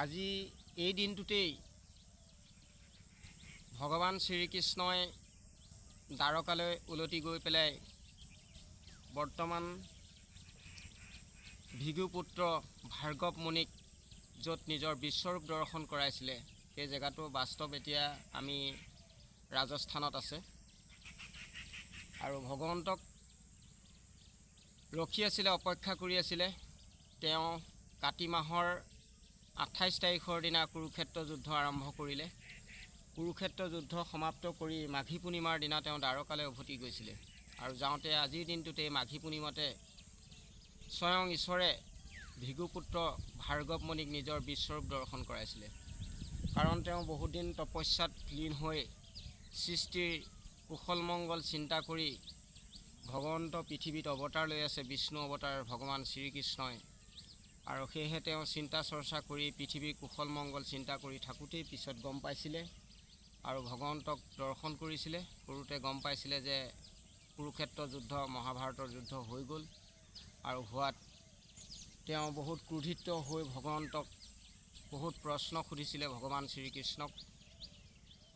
আজি এই দিনটোতেই ভগৱান শ্ৰীকৃষ্ণই দ্বাৰকালৈ উলটি গৈ পেলাই বৰ্তমান ভৃগুপুত্ৰ ভাৰ্গৱ মুনিক য'ত নিজৰ বিশ্বৰূপ দৰ্শন কৰাইছিলে সেই জেগাটো বাস্তৱ এতিয়া আমি ৰাজস্থানত আছে আৰু ভগৱন্তক ৰখি আছিলে, অপেক্ষা কৰি আছিলে। তেওঁ কাতি মাহৰ 28 তাৰিখৰ দিনা কুৰুক্ষেত্ৰ যুদ্ধ আৰম্ভ কৰিলে। কুৰুক্ষেত্ৰ যুদ্ধ সমাপ্ত কৰি মাঘী পূৰ্ণিমাৰ দিনা তেওঁ দ্বাৰকালৈ উভতি গৈছিলে আৰু যাওঁতে আজিৰ দিনটোতে মাঘী পূৰ্ণিমাতে স্বয়ং ঈশ্বৰে ভৃগুপুত্ৰ ভাৰ্গৱ মুনিক নিজৰ বিশ্বৰূপ দৰ্শন কৰাইছিলে। কাৰণ তেওঁ বহুত দিন তপস্যাত লীন হৈ সৃষ্টিৰ কুশল মংগল চিন্তা কৰি ভগৱন্ত পৃথিৱীত অৱতাৰ লৈ আছে, বিষ্ণু অৱতাৰ ভগৱান শ্ৰীকৃষ্ণই। আৰু সেয়েহে তেওঁ চিন্তা চৰ্চা কৰি পৃথিৱীৰ কুশল মংগল চিন্তা কৰি থাকোঁতেই পিছত গম পাইছিলে আৰু ভগৱন্তক দৰ্শন কৰিছিলে। কৰোঁতে গম পাইছিলে যে কুৰুক্ষেত্ৰ যুদ্ধ মহাভাৰতৰ যুদ্ধ হৈ গ'ল আৰু হোৱাত তেওঁ বহুত ক্ৰোধিত হৈ ভগৱন্তক বহুত প্ৰশ্ন সুধিছিলে ভগৱান শ্ৰীকৃষ্ণক।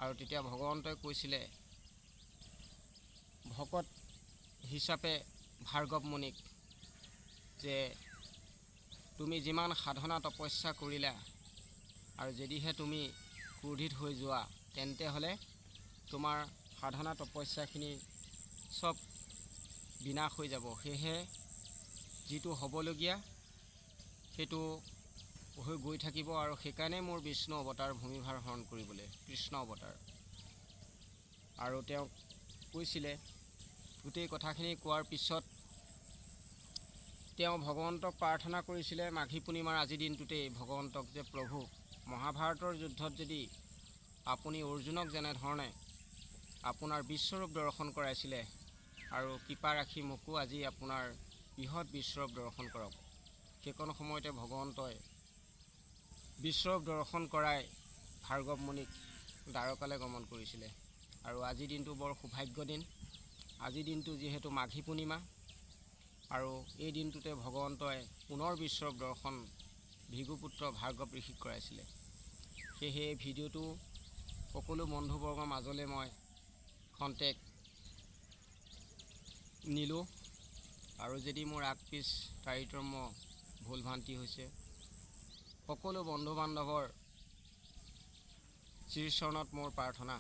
আৰু তেতিয়া ভগৱন্তই কৈছিলে ভকত হিচাপে ভাৰ্গৱ মুনিক যে তুমি যিমান সাধনা তপস্যা কৰিলা আৰু যদিহে তুমি ক্ৰোধিত হৈ যোৱা তেন্তে হ'লে তোমাৰ সাধনা তপস্যাখিনি চব বিনাশ হৈ যাব। সেয়েহে যিটো হ'বলগীয়া সেইটো হৈ গৈ থাকিব আৰু সেইকাৰণে মোৰ বিষ্ণু অৱতাৰ ভূমিভাৰ হৰণ কৰিবলৈ কৃষ্ণ অৱতাৰ। আৰু তেওঁক কৈছিলে গোটেই কথাখিনি কোৱাৰ পিছত তেওঁ ভগৱন্তক প্ৰাৰ্থনা কৰিছিলে মাঘী পূৰ্ণিমাৰ আজিৰ দিনটোতেই ভগৱন্তক যে প্ৰভু মহাভাৰতৰ যুদ্ধত যদি আপুনি অৰ্জুনক যেনেধৰণে আপোনাৰ বিশ্বৰূপ দৰ্শন কৰাইছিলে আৰু কৃপা ৰাখি মোকো আজি আপোনাৰ বৃহৎ বিশ্বৰূপ দৰ্শন কৰক। সেইকণ সময়তে ভগৱন্তই বিশ্বৰূপ দৰ্শন কৰাই ভাৰ্গৱ মুনিক দ্বাৰকালৈ গমন কৰিছিলে। আৰু আজিৰ দিনটো বৰ সৌভাগ্য দিন। আজিৰ দিনটো যিহেতু মাঘী পূৰ্ণিমা আৰু এই দিনটোতে ভগৱন্তই পুনৰ বিশ্বৰূপ দৰ্শন ভৃগুপুত্ৰ ভাৰ্গৱ ঋষিক কৰাইছিলে। সেয়েহে এই ভিডিঅ'টো সকলো বন্ধুবৰ্গৰ মাজলৈ মই খন্তেক নিলোঁ আৰু যদি মোৰ আগ পিছ তাৰিতম্য ভুল ভ্ৰান্তি হৈছে সকলো বন্ধু বান্ধৱৰ শ্ৰীচৰণত মোৰ প্ৰাৰ্থনা।